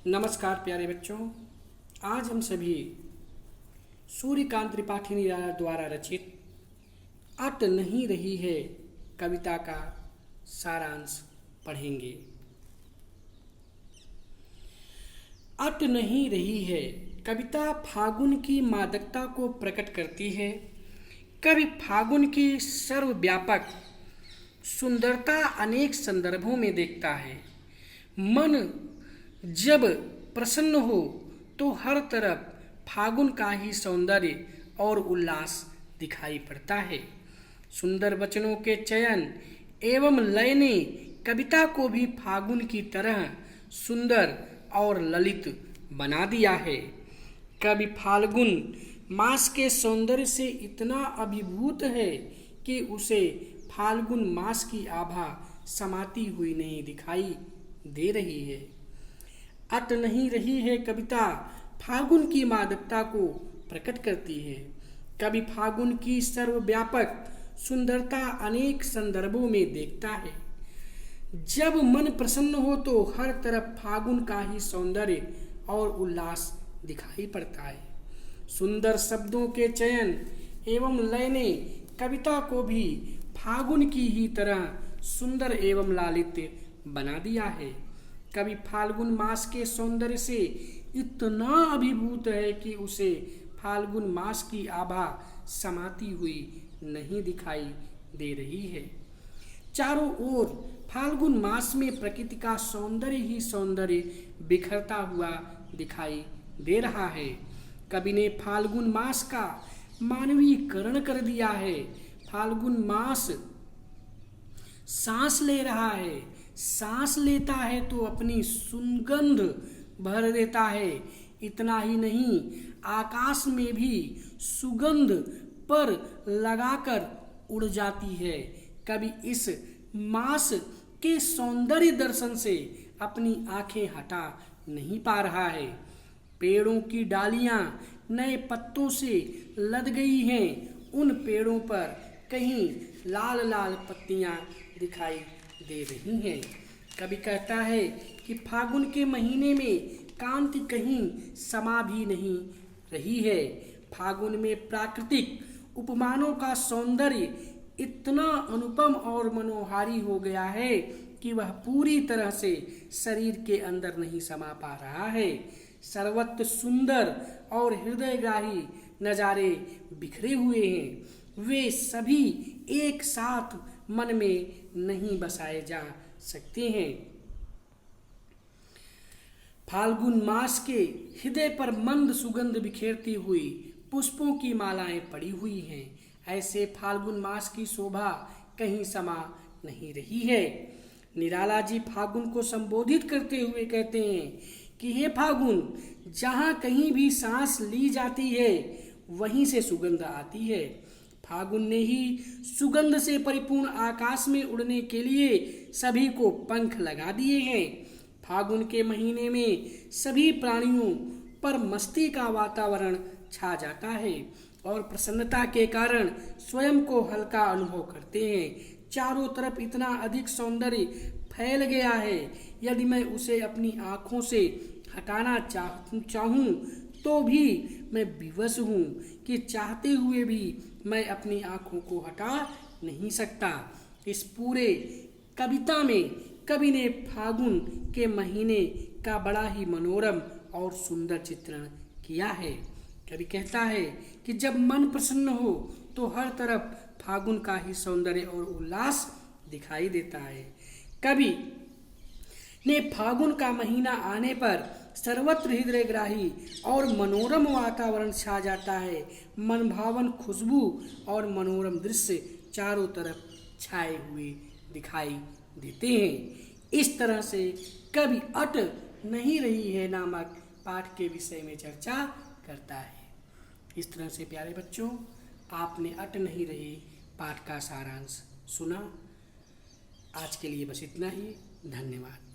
नमस्कार प्यारे बच्चों, आज हम सभी सूर्यकांत त्रिपाठी निराला द्वारा रचित अट नहीं रही है कविता का सारांश पढ़ेंगे। अट नहीं रही है कविता फागुन की मादकता को प्रकट करती है। कवि फागुन की सर्वव्यापक सुंदरता अनेक संदर्भों में देखता है। मन जब प्रसन्न हो तो हर तरफ फागुन का ही सौंदर्य और उल्लास दिखाई पड़ता है। सुंदर वचनों के चयन एवं लय ने कविता को भी फागुन की तरह सुंदर और ललित बना दिया है। कवि फाल्गुन मास के सौंदर्य से इतना अभिभूत है कि उसे फाल्गुन मास की आभा समाती हुई नहीं दिखाई दे रही है। अट नहीं रही है कविता फागुन की मादकता को प्रकट करती है। कवि फागुन की सर्वव्यापक सुंदरता अनेक संदर्भों में देखता है। जब मन प्रसन्न हो तो हर तरफ फागुन का ही सौंदर्य और उल्लास दिखाई पड़ता है। सुंदर शब्दों के चयन एवं लय ने कविता को भी फागुन की ही तरह सुंदर एवं लालित्य बना दिया है। कवि फाल्गुन मास के सौंदर्य से इतना अभिभूत है कि उसे फाल्गुन मास की आभा समाती हुई नहीं दिखाई दे रही है। चारों ओर फाल्गुन मास में प्रकृति का सौंदर्य ही सौंदर्य बिखरता हुआ दिखाई दे रहा है। कवि ने फाल्गुन मास का मानवीकरण कर दिया है। फाल्गुन मास सांस ले रहा है, सांस लेता है तो अपनी सुगंध भर देता है। इतना ही नहीं, आकाश में भी सुगंध पर लगाकर उड़ जाती है। कभी इस मास के सौंदर्य दर्शन से अपनी आंखें हटा नहीं पा रहा है। पेड़ों की डालियां नए पत्तों से लद गई हैं। उन पेड़ों पर कहीं लाल लाल पत्तियां दिखाई दे रही हैं। कवि कहता है कि फागुन के महीने में कांति कहीं समा भी नहीं रही है। फागुन में प्राकृतिक उपमानों का सौंदर्य इतना अनुपम और मनोहारी हो गया है कि वह पूरी तरह से शरीर के अंदर नहीं समा पा रहा है। सर्वत्र सुंदर और हृदयग्राही नज़ारे बिखरे हुए हैं। वे सभी एक साथ मन में नहीं बसाए जा सकते हैं। फाल्गुन मास के हृदय पर मंद सुगंध बिखेरती हुई पुष्पों की मालाएं पड़ी हुई हैं। ऐसे फाल्गुन मास की शोभा कहीं समा नहीं रही है। निराला जी फागुन को संबोधित करते हुए कहते हैं कि हे फागुन, जहाँ कहीं भी सांस ली जाती है वहीं से सुगंध आती है। फागुन ने ही सुगंध से परिपूर्ण आकाश में उड़ने के लिए सभी को पंख लगा दिए हैं। फागुन के महीने में सभी प्राणियों पर मस्ती का वातावरण छा जाता है और प्रसन्नता के कारण स्वयं को हल्का अनुभव करते हैं। चारों तरफ इतना अधिक सौंदर्य फैल गया है, यदि मैं उसे अपनी आँखों से हटाना चाहूँ तो भी मैं विवश हूँ कि चाहते हुए भी मैं अपनी आँखों को हटा नहीं सकता। इस पूरे कविता में कवि ने फागुन के महीने का बड़ा ही मनोरम और सुंदर चित्रण किया है। कवि कहता है कि जब मन प्रसन्न हो तो हर तरफ फागुन का ही सौंदर्य और उल्लास दिखाई देता है। कवि ने फागुन का महीना आने पर सर्वत्र हृदयग्राही और मनोरम वातावरण छा जाता है। मनभावन खुशबू और मनोरम दृश्य चारों तरफ छाए हुए दिखाई देते हैं। इस तरह से कवि अट नहीं रही है नामक पाठ के विषय में चर्चा करता है। इस तरह से प्यारे बच्चों, आपने अट नहीं रही पाठ का सारांश सुना। आज के लिए बस इतना ही। धन्यवाद।